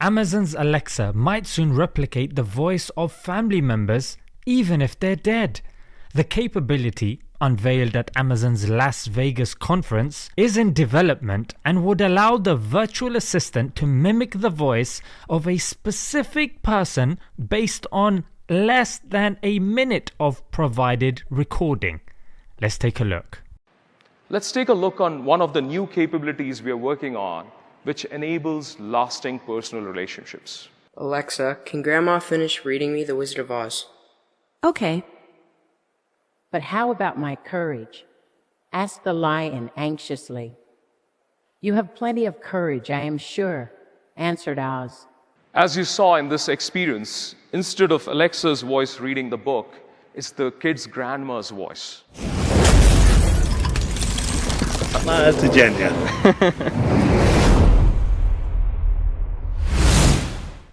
Amazon's Alexa might soon replicate the voice of family members even if they're dead. The capability, unveiled at Amazon's Las Vegas conference, is in development and would allow the virtual assistant to mimic the voice of a specific person based on less than a minute of provided recording. Let's take a look. Let's take a look on one of the new capabilities we are working on, which enables lasting personal relationships. Alexa, can Grandma finish reading me The Wizard of Oz? Okay. But how about my courage? Asked the lion anxiously. You have plenty of courage, I am sure, answered Oz. As you saw in this experience, instead of Alexa's voice reading the book, it's the kid's grandma's voice. That's a genius.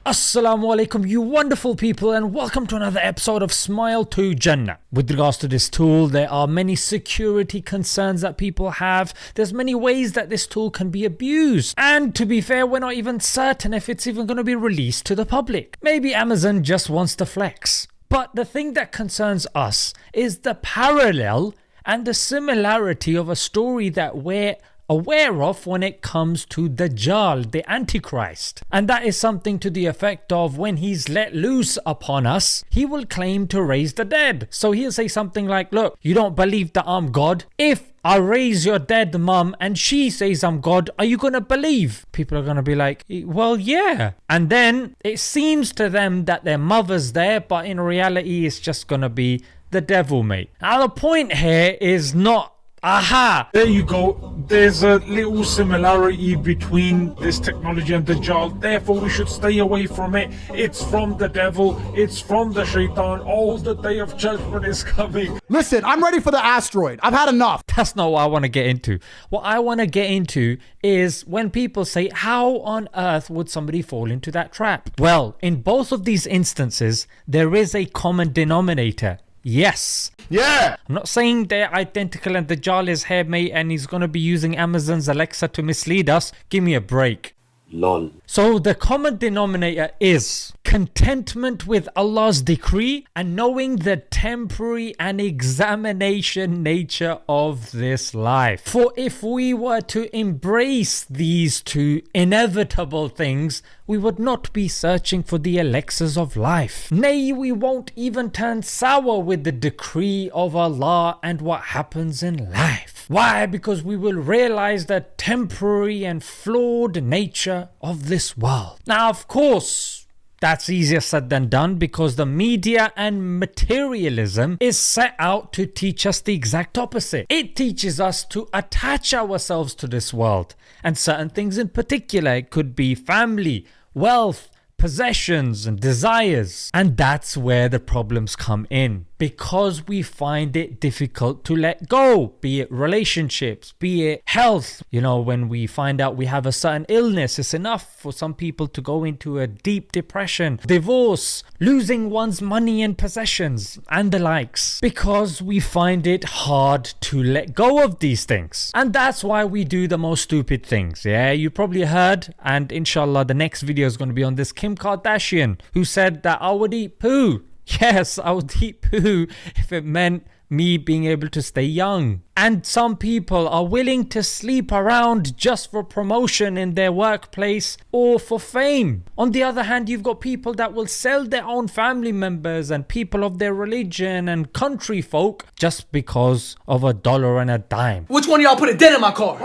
Assalamu alaikum, you wonderful people, and welcome to another episode of Smile to Jannah. With regards to this tool, there are many security concerns that people have. There's many ways that this tool can be abused. And to be fair, we're not even certain if it's even going to be released to the public. Maybe Amazon just wants to flex. But the thing that concerns us is the parallel and the similarity of a story that we're aware of when it comes to Dajjal, the Antichrist. And that is something to the effect of when he's let loose upon us, he will claim to raise the dead. So he'll say something like, look, you don't believe that I'm God? If I raise your dead mum and she says I'm God, are you going to believe? People are going to be like, well, yeah. And then it seems to them that their mother's there, but in reality it's just going to be the devil, mate. Now the point here is not, aha! There you go. There's a little similarity between this technology and Dajjal. Therefore, we should stay away from it. It's from the devil. It's from the shaitan. Oh, the day of judgment is coming. Listen, I'm ready for the asteroid. I've had enough. That's not what I want to get into. What I want to get into is when people say, how on earth would somebody fall into that trap? Well, in both of these instances, there is a common denominator. Yes. Yeah. I'm not saying they're identical and Dajjal is here, mate, and he's going to be using Amazon's Alexa to mislead us. Give me a break. Lol. So the common denominator is contentment with Allah's decree and knowing the temporary and examination nature of this life. For if we were to embrace these two inevitable things, we would not be searching for the elixirs of life. Nay, we won't even turn sour with the decree of Allah and what happens in life. Why? Because we will realize the temporary and flawed nature of this world. Now, of course, that's easier said than done because the media and materialism is set out to teach us the exact opposite. It teaches us to attach ourselves to this world and certain things in particular. It could be family, wealth, possessions and desires. And that's where the problems come in, because we find it difficult to let go, be it relationships, be it health. You know, when we find out we have a certain illness, it's enough for some people to go into a deep depression, divorce, losing one's money and possessions and the likes, because we find it hard to let go of these things. And that's why we do the most stupid things. Yeah, you probably heard, and inshallah the next video is going to be on this Kim Kardashian, who said that I would eat poo. Yes, I would eat poo if it meant me being able to stay young. And some people are willing to sleep around just for promotion in their workplace or for fame. On the other hand, you've got people that will sell their own family members and people of their religion and country folk just because of $1 and a dime. Which one of y'all put a dent in my car?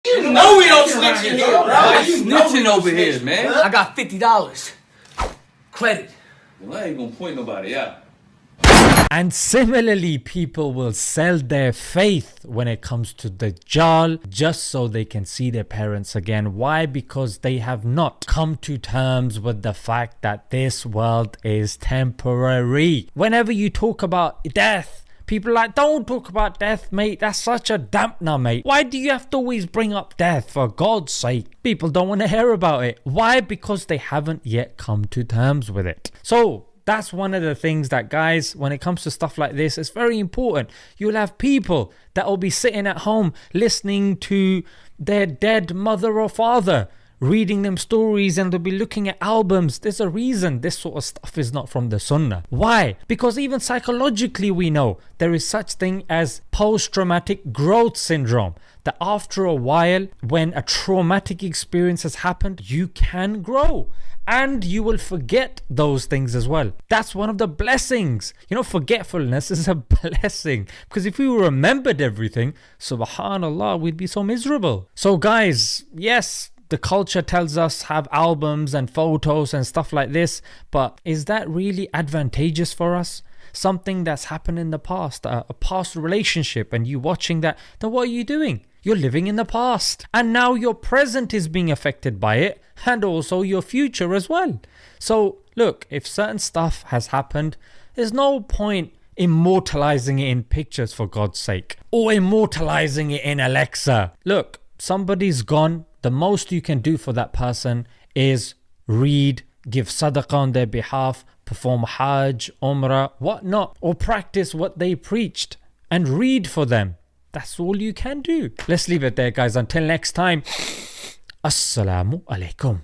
You know we don't snitch in here, bro. You snitching over here, man. I got $50. Credit. Well, I ain't gonna point nobody out. And similarly, people will sell their faith when it comes to Dajjal just so they can see their parents again. Why? Because they have not come to terms with the fact that this world is temporary. Whenever you talk about death, people are like, don't talk about death, mate. That's such a dampener, mate. Why do you have to always bring up death? For God's sake. People don't want to hear about it. Why? Because they haven't yet come to terms with it. So that's one of the things that, guys, when it comes to stuff like this, it's very important. You'll have people that will be sitting at home listening to their dead mother or father reading them stories and they'll be looking at albums. There's a reason this sort of stuff is not from the Sunnah. Why? Because even psychologically we know there is such thing as post-traumatic growth syndrome. That after a while, when a traumatic experience has happened, you can grow. And you will forget those things as well. That's one of the blessings. You know, forgetfulness is a blessing. Because if we remembered everything, subhanallah, we'd be so miserable. So guys, yes, the culture tells us have albums and photos and stuff like this. But is that really advantageous for us? Something that's happened in the past, a past relationship, and you watching that, then what are you doing? You're living in the past. And now your present is being affected by it, and also your future as well. So look, if certain stuff has happened, there's no point immortalizing it in pictures, for God's sake, or immortalizing it in Alexa. Look, somebody's gone. The most you can do for that person is read, give sadaqah on their behalf, perform hajj, umrah, whatnot, or practice what they preached and read for them. That's all you can do. Let's leave it there, guys. Until next time, Assalamu alaikum.